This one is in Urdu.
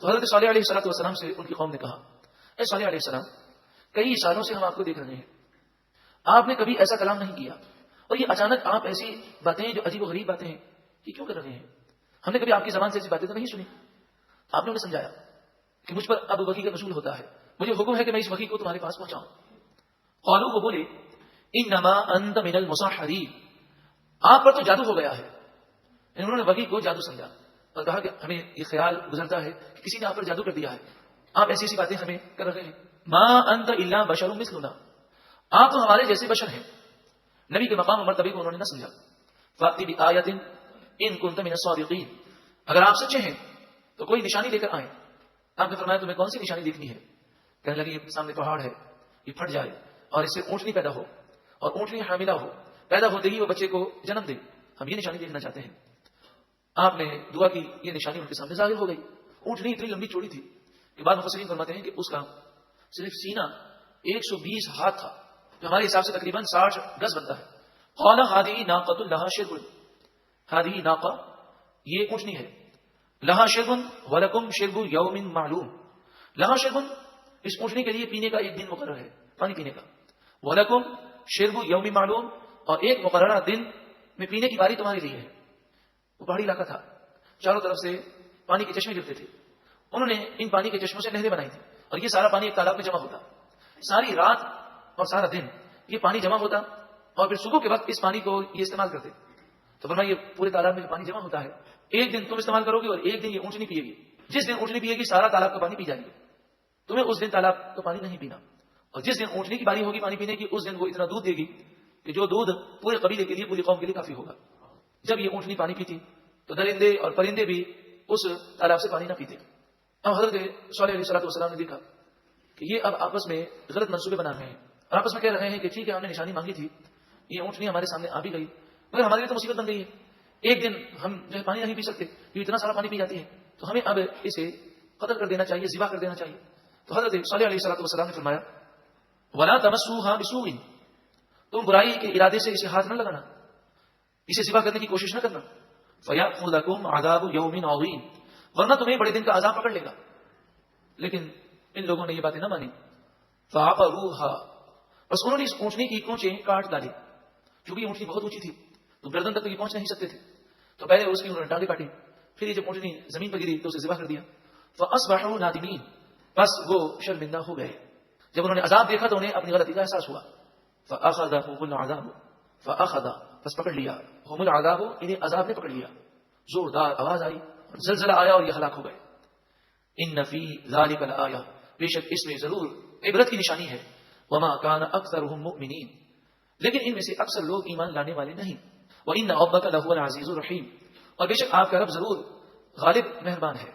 تو حضرت صالح علیہ السلام سے ان کی قوم نے کہا، اے صالح علیہ السلام، کئی سالوں سے ہم آپ کو دیکھ رہے ہیں، آپ نے کبھی ایسا کلام نہیں کیا، اور یہ اچانک آپ ایسی باتیں جو عجیب و غریب باتیں ہیں یہ کیوں کر رہے ہیں؟ ہم نے کبھی آپ کی زبان سے ایسی باتیں تو نہیں سنی۔ آپ نے انہیں سمجھایا کہ مجھ پر اب وحی کا نزول ہوتا ہے، مجھے حکم ہے کہ میں اس وحی کو تمہارے پاس پہنچاؤں۔ قالوا، وہ بولے، انما انت من المسحرین، آپ پر تو جادو ہو گیا ہے۔ انہوں نے وحی کو جادو سمجھا اور کہا کہ ہمیں یہ خیال گزرتا ہے کہ کسی نے آپ پر جادو کر دیا ہے، آپ ایسی ایسی باتیں ہمیں کر رہے ہیں۔ ما انت الا بشر مثلنا، آپ تو ہمارے جیسے بشر ہیں۔ نبی کے مقام و مرتبے کو انہوں نے نہ سمجھا۔ فاتی بآیۃ ان کنت من الصادقین، اگر آپ سچے ہیں تو کوئی نشانی لے کر آئیں۔ آپ نے فرمایا تمہیں کون سی نشانی دیکھنی ہے؟ کہنے لگے یہ سامنے پہاڑ ہے، یہ پھٹ جائے اور اس سے اونٹنی پیدا ہو اور اونٹنی حاملہ ہو، پیدا ہوتے ہی وہ بچے کو جنم دے، ہم یہ نشانی دیکھنا چاہتے ہیں۔ آپ نے دعا کی، یہ نشانی ان کے سامنے ظاہر ہو گئی۔ اونٹنی اتنی لمبی چوڑی تھی کہ بعض مفسرین فرماتے ہیں کہ اس کا صرف سینہ 120 ہاتھ تھا، جو ہمارے حساب سے تقریباً 60 گز بنتا ہے۔ قال هذه ناقۃ لها شرب، هذه ناقہ یہ اونٹنی ہے، لها شرب ولکم شرب یوم معلوم، لها شرب اس اونٹنی کے لیے پینے کا ایک دن مقرر ہے، پانی پینے کا، ولکم شرب یوم معلوم اور ایک مقررہ دن میں پینے کی باری تمہارے لیے ہے۔ وہ پہاڑی علاقہ تھا، چاروں طرف سے پانی کے چشمے گرتے تھے، انہوں نے ان پانی کے چشموں سے نہریں بنائی تھی اور یہ سارا پانی ایک تالاب میں جمع ہوتا، ساری رات اور سارا دن یہ پانی جمع ہوتا اور پھر صبح کے وقت اس پانی کو یہ استعمال کرتے۔ تو فرمایا یہ پورے تالاب میں پانی جمع ہوتا ہے، ایک دن تم استعمال کرو گے اور ایک دن یہ اونٹنی پیے گی، جس دن اونٹنی پیے گی سارا تالاب کا پانی پی جائے گی، تمہیں اس دن تالاب کا پانی نہیں پینا، اور جس دن اونٹنی کی باری ہوگی پانی پینے کی اس دن وہ اتنا دودھ دے گی کہ جو دودھ پورے قبیلے کے لیے، پوری قوم کے لیے کافی ہوگا۔ جب یہ اونٹنی پانی پیتی تو درندے اور پرندے بھی اس تالاب سے پانی نہ پیتے۔ اب حضرت صالح علیہ السلام نے دیکھا کہ یہ اب آپس میں غلط منصوبے بنا رہے ہیں اور آپس میں کہہ رہے ہیں کہ ٹھیک ہے ہم نے نشانی مانگی تھی، یہ اونٹنی ہمارے سامنے آ بھی گئی، مگر ہمارے لیے تو مصیبت بن گئی ہے، ایک دن ہم جو ہے پانی نہیں پی سکتے، یہ اتنا سارا پانی پی جاتی ہے، تو ہمیں اب اسے قتل کر دینا چاہیے، ذبح کر دینا چاہیے۔ تو حضرت صالح علیہ السلام نے فرمایا وَلَا تَمَسُّوهَا بِسُوءٍ، تم برائی کے ارادے سے اسے ہاتھ نہ لگانا، اسے ذبح کرنے کی کوشش نہ کرنا، فَيَأْخُذَكُمْ عَذَابُ يَوْمٍ عَظِيمٍ، ورنہ تمہیں بڑے دن کا عذاب پکڑ لے گا۔ لیکن ان لوگوں نے یہ باتیں نہ مانی، فَعَقَرُوهَا، بس انہوں نے اس اونٹنی کی کونچیں کاٹ ڈالی، کیونکہ یہ اونٹنی بہت اونچی تھی تو گردن تک یہ پہنچ نہیں سکتے تھے، تو پہلے اس کی انہوں نے ٹانگیں کاٹی، پھر یہ جب اونٹنی زمین پر گری تو اسے ذبح کر دیا۔ فَأَصْبَحُوا نَادِمِينَ، بس وہ شرمندہ ہو گئے، جب انہوں نے عذاب دیکھا تو انہیں اپنی غلطی کا احساس ہوا۔ فَأَخَذَهُمُ الْعَذَابُ، فَأَخَذَ، بس پکڑ لیا، هُمُ الْعَذَابُ، انہیں عذاب نے پکڑ لیا، زوردار آواز آئی اور زلزلہ آیا اور یہ ہلاک ہو گئے۔ إِنَّ فِي ذَلِكَ لَآيَةً، بے شک اس میں ضرور عبرت کی نشانی ہے، وَمَا كَانَ أَكْثَرُهُم مُؤْمِنِينَ، لیکن ان میں سے اکثر لوگ ایمان لانے والے نہیں، وَإِنَّ رَبَّكَ لَهُوَ الْعَزِيزُ الرَّحِيمُ، اور بے شک آپ کا رب ضرور غالب مہربان ہے۔